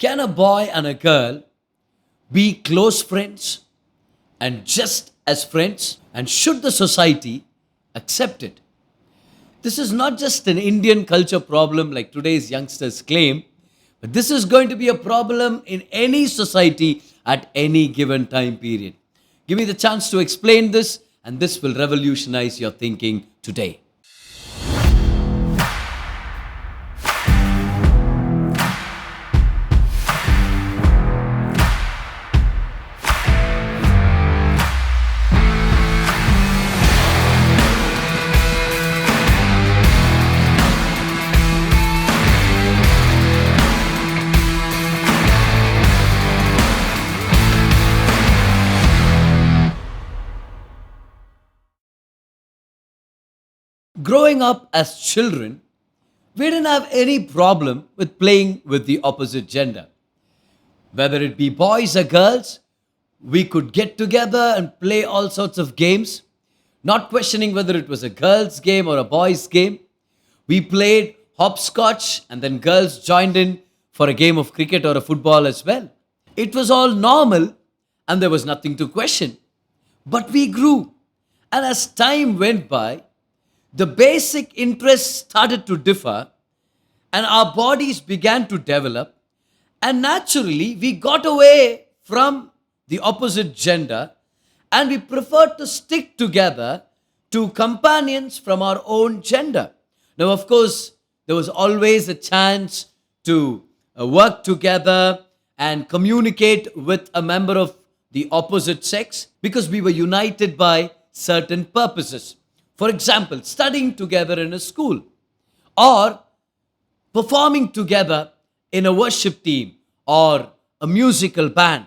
Can a boy and a girl be close friends and just as friends? And should the society accept it? This is not just an Indian culture problem like today's youngsters claim, but this is going to be a problem in any society at any given time period. Give me the chance to explain this, and this will revolutionize your thinking today. Growing up as children, we didn't have any problem with playing with the opposite gender. Whether it be boys or girls, we could get together and play all sorts of games, not questioning whether it was a girl's game or a boy's game. We played hopscotch and then girls joined in for a game of cricket or a football as well. It was all normal and there was nothing to question. But we grew, and as time went by, the basic interests started to differ and our bodies began to develop, and naturally we got away from the opposite gender and we preferred to stick together to companions from our own gender. Now, of course, there was always a chance to work together and communicate with a member of the opposite sex because we were united by certain purposes. For example, studying together in a school or performing together in a worship team or a musical band.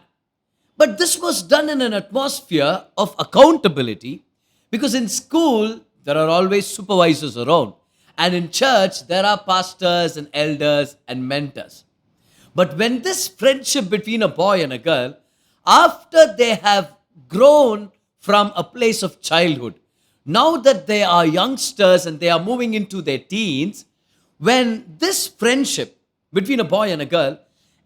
But this was done in an atmosphere of accountability because in school there are always supervisors around, and in church there are pastors and elders and mentors. But when this friendship between a boy and a girl, after they have grown from a place of childhood, now that they are youngsters and they are moving into their teens, when this friendship between a boy and a girl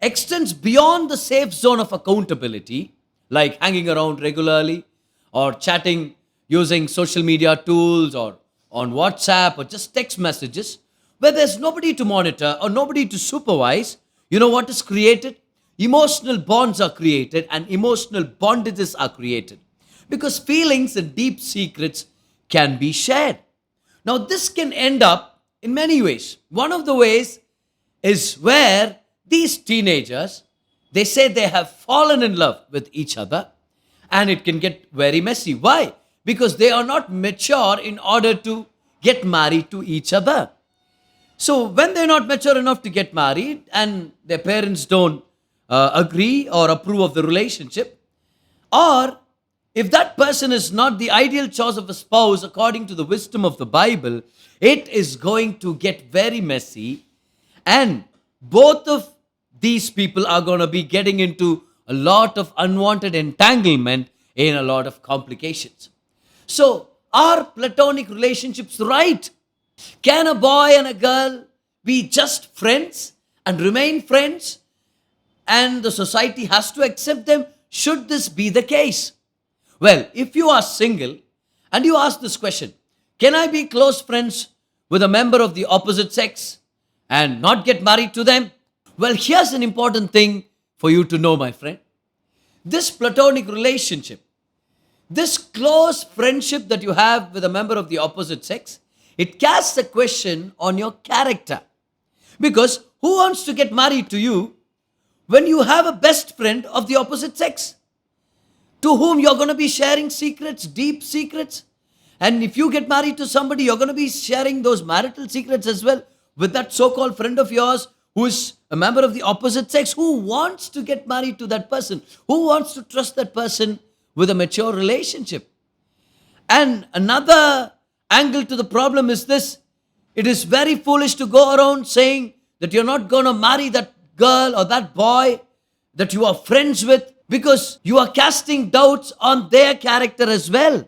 extends beyond the safe zone of accountability, like hanging around regularly or chatting using social media tools or on WhatsApp or just text messages, where there's nobody to monitor or nobody to supervise, you know what is created? Emotional bonds are created and emotional bondages are created because feelings and deep secrets can be shared. Now, this can end up in many ways. One of the ways is where these teenagers, they say they have fallen in love with each other, and it can get very messy. Why? Because they are not mature in order to get married to each other. So when they're not mature enough to get married and their parents don't agree or approve of the relationship, or if that person is not the ideal choice of a spouse according to the wisdom of the Bible, it is going to get very messy, and both of these people are going to be getting into a lot of unwanted entanglement in a lot of complications. So, are platonic relationships right? Can a boy and a girl be just friends and remain friends, and the society has to accept them? Should this be the case? Well, if you are single and you ask this question, can I be close friends with a member of the opposite sex and not get married to them? Well, here's an important thing for you to know, my friend. This platonic relationship, this close friendship that you have with a member of the opposite sex, it casts a question on your character. Because who wants to get married to you when you have a best friend of the opposite sex, to whom you're going to be sharing secrets, deep secrets? And if you get married to somebody, you're going to be sharing those marital secrets as well with that so-called friend of yours who is a member of the opposite sex. Who wants to get married to that person? Who wants to trust that person with a mature relationship? And another angle to the problem is this: it is very foolish to go around saying that you're not going to marry that girl or that boy that you are friends with, because you are casting doubts on their character as well.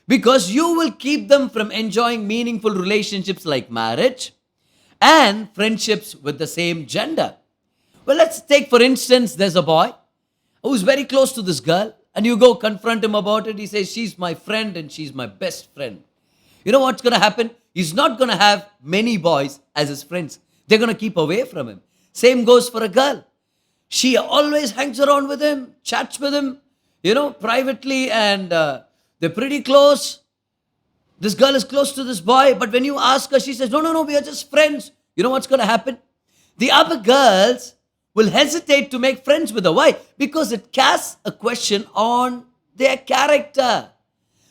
Because you will keep them from enjoying meaningful relationships like marriage and friendships with the same gender. Well, let's take, for instance, there's a boy who's very close to this girl, and you go confront him about it. He says, she's my friend and she's my best friend. You know what's going to happen? He's not going to have many boys as his friends. They're going to keep away from him. Same goes for a girl. She always hangs around with him, chats with him, privately, and they're pretty close. This girl is close to this boy, but when you ask her, she says, no, no, no, we are just friends. You know what's going to happen? The other girls will hesitate to make friends with her. Why? Because it casts a question on their character.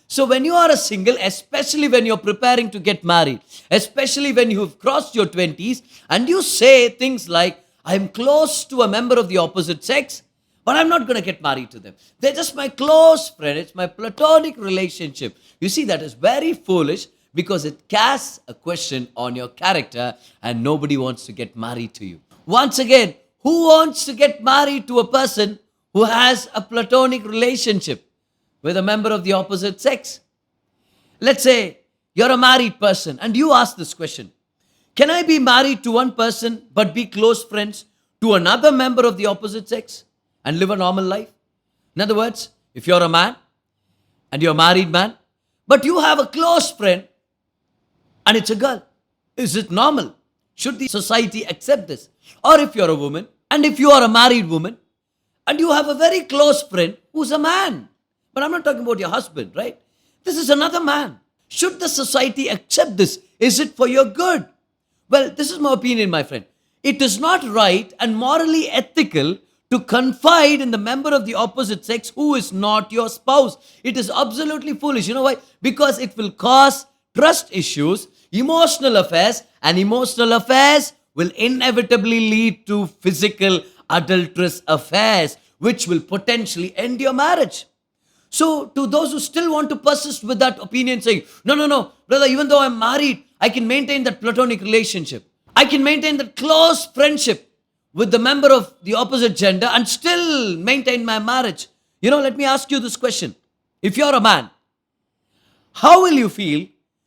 So when you are a single, especially when you're preparing to get married, especially when you've crossed your 20s, and you say things like, I'm close to a member of the opposite sex, but I'm not going to get married to them. They're just my close friend. It's my platonic relationship. You see, that is very foolish because it casts a question on your character and nobody wants to get married to you. Once again, who wants to get married to a person who has a platonic relationship with a member of the opposite sex? Let's say you're a married person and you ask this question. Can I be married to one person but be close friends to another member of the opposite sex and live a normal life? In other words, if you're a man and you're a married man, but you have a close friend and it's a girl, is it normal? Should the society accept this? Or if you're a woman and if you are a married woman and you have a very close friend who's a man, but I'm not talking about your husband, right? This is another man. Should the society accept this? Is it for your good? Well, this is my opinion, my friend. It is not right and morally ethical to confide in the member of the opposite sex who is not your spouse. It is absolutely foolish. You know why? Because it will cause trust issues, emotional affairs, and emotional affairs will inevitably lead to physical adulterous affairs, which will potentially end your marriage. So, to those who still want to persist with that opinion, saying, no, no, no, brother, even though I'm married, I can maintain that platonic relationship. I can maintain that close friendship with the member of the opposite gender and still maintain my marriage. Let me ask you this question. If you're a man, how will you feel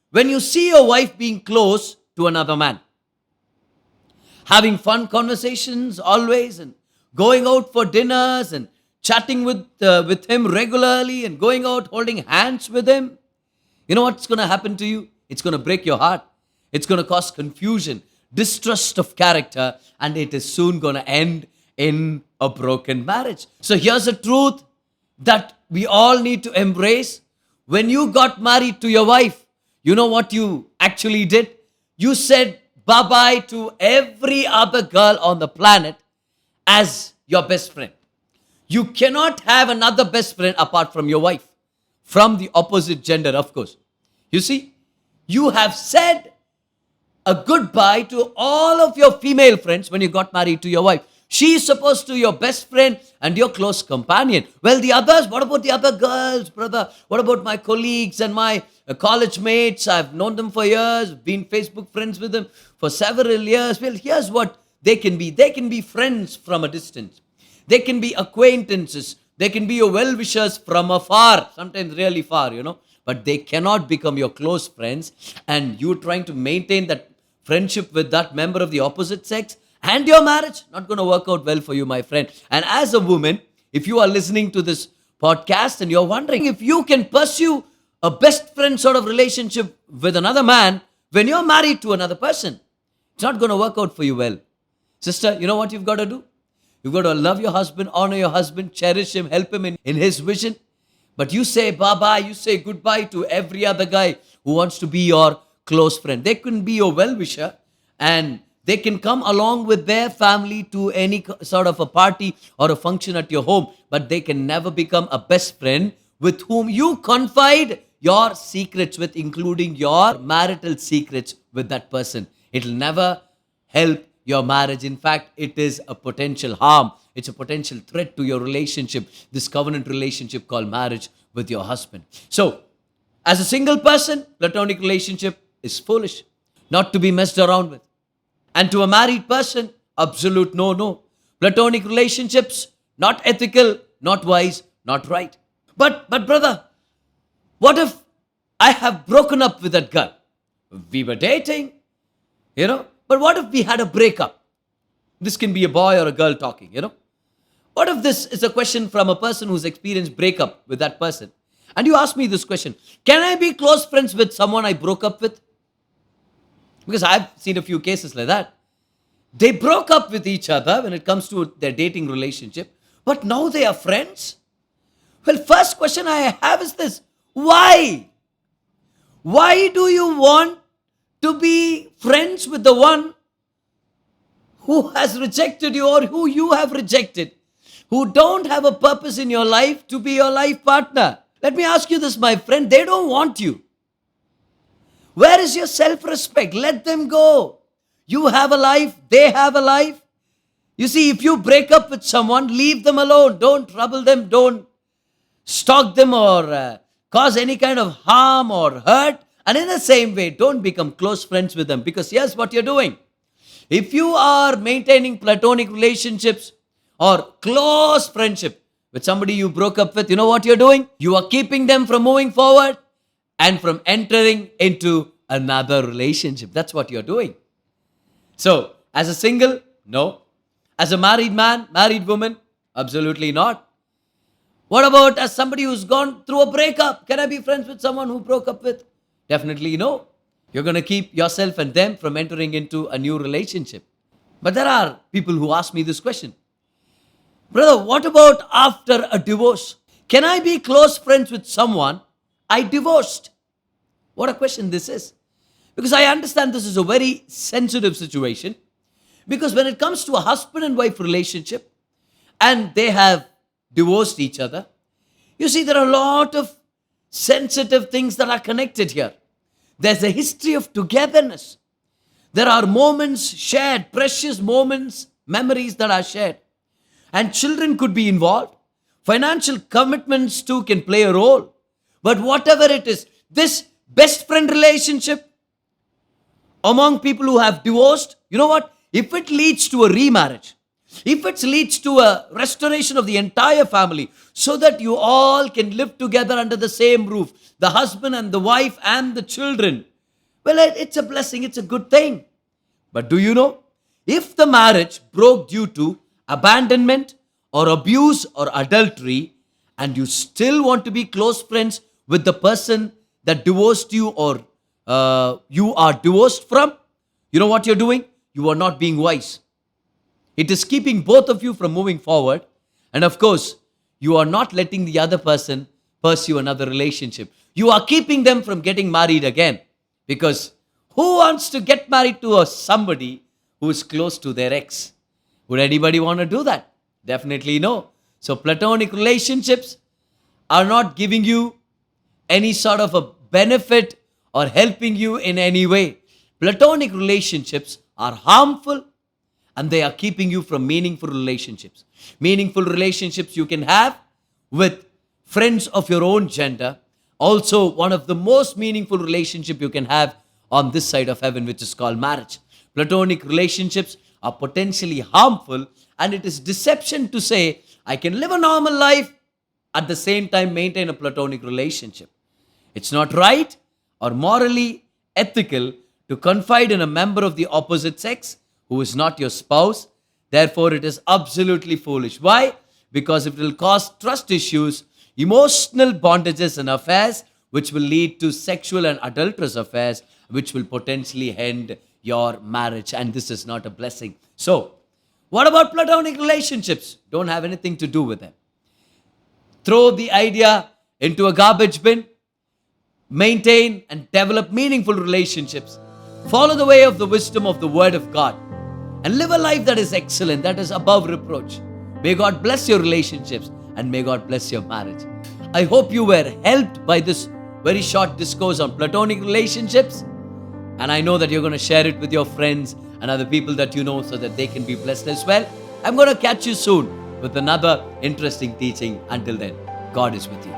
when you see your wife being close to another man? Having fun conversations always and going out for dinners and chatting with him regularly and going out holding hands with him. You know what's going to happen to you? It's going to break your heart. It's going to cause confusion, distrust of character, and it is soon going to end in a broken marriage. So here's a truth that we all need to embrace. When you got married to your wife, you know what you actually did? You said bye-bye to every other girl on the planet as your best friend. You cannot have another best friend apart from your wife, from the opposite gender, of course. You see, you have said a goodbye to all of your female friends when you got married to your wife. She is supposed to be your best friend and your close companion. Well, the others, what about the other girls, brother? What about my colleagues and my college mates? I've known them for years, been Facebook friends with them for several years. Well, here's what they can be. They can be friends from a distance. They can be acquaintances. They can be your well-wishers from afar, sometimes really far, but they cannot become your close friends. And you trying to maintain that friendship with that member of the opposite sex and your marriage, not going to work out well for you, my friend. And as a woman, if you are listening to this podcast and you're wondering if you can pursue a best friend sort of relationship with another man when you're married to another person, it's not going to work out for you well. Sister, you know what you've got to do? You've got to love your husband, honor your husband, cherish him, help him in his vision. But you say bye-bye, you say goodbye to every other guy who wants to be your close friend. They can be your well-wisher and they can come along with their family to any sort of a party or a function at your home, but they can never become a best friend with whom you confide your secrets with, including your marital secrets with that person. It'll never help your marriage. In fact, it is a potential harm. It's a potential threat to your relationship, this covenant relationship called marriage with your husband. So, as a single person, platonic relationship is foolish, not to be messed around with. And to a married person, absolute no. Platonic relationships, not ethical, not wise, not right. But brother, what if I have broken up with that girl? We were dating, but what if we had a breakup? This can be a boy or a girl talking. What if this is a question from a person who's experienced breakup with that person? And you ask me this question, can I be close friends with someone I broke up with? Because I've seen a few cases like that. They broke up with each other when it comes to their dating relationship, but now they are friends. Well, first question I have is this: why? Why do you want to be friends with the one who has rejected you or who you have rejected, who don't have a purpose in your life to be your life partner? Let me ask you this, my friend, they don't want you. Where is your self-respect? Let them go. You have a life, they have a life. You see, if you break up with someone, leave them alone. Don't trouble them. Don't stalk them or cause any kind of harm or hurt. And in the same way, don't become close friends with them, because here's what you're doing. If you are maintaining platonic relationships or close friendship with somebody you broke up with, you know what you're doing? You are keeping them from moving forward and from entering into another relationship. That's what you're doing. So, as a single, no. As a married man, married woman, absolutely not. What about as somebody who's gone through a breakup? Can I be friends with someone who broke up with? Definitely no. You're going to keep yourself and them from entering into a new relationship. But there are people who ask me this question. Brother, what about after a divorce? Can I be close friends with someone I divorced? What a question this is. Because I understand this is a very sensitive situation. Because when it comes to a husband and wife relationship and they have divorced each other, you see there are a lot of sensitive things that are connected here. There's a history of togetherness. There are moments shared, precious moments, memories that are shared. And children could be involved. Financial commitments too can play a role. But whatever it is, this best friend relationship among people who have divorced, you know what? If it leads to a remarriage, if it leads to a restoration of the entire family so that you all can live together under the same roof, the husband and the wife and the children, well, it's a blessing, it's a good thing. But do you know, if the marriage broke due to abandonment or abuse or adultery, and you still want to be close friends with the person that divorced you or you are divorced from, you know what you're doing? You are not being wise. It is keeping both of you from moving forward. And of course, you are not letting the other person pursue another relationship. You are keeping them from getting married again. Because who wants to get married to somebody who is close to their ex? Would anybody want to do that? Definitely no. So platonic relationships are not giving you any sort of a benefit or helping you in any way. Platonic relationships are harmful and they are keeping you from meaningful relationships. Meaningful relationships you can have with friends of your own gender. Also, one of the most meaningful relationships you can have on this side of heaven, which is called marriage. Platonic relationships are potentially harmful, and it is deception to say, I can live a normal life, at the same time maintain a platonic relationship. It's not right or morally ethical to confide in a member of the opposite sex who is not your spouse. Therefore, it is absolutely foolish. Why? Because it will cause trust issues, emotional bondages and affairs, which will lead to sexual and adulterous affairs, which will potentially end your marriage. And this is not a blessing. So, what about platonic relationships? Don't have anything to do with them. Throw the idea into a garbage bin. Maintain and develop meaningful relationships. Follow the way of the wisdom of the Word of God. And live a life that is excellent, that is above reproach. May God bless your relationships and may God bless your marriage. I hope you were helped by this very short discourse on platonic relationships. And I know that you're going to share it with your friends and other people that you know so that they can be blessed as well. I'm going to catch you soon with another interesting teaching. Until then, God is with you.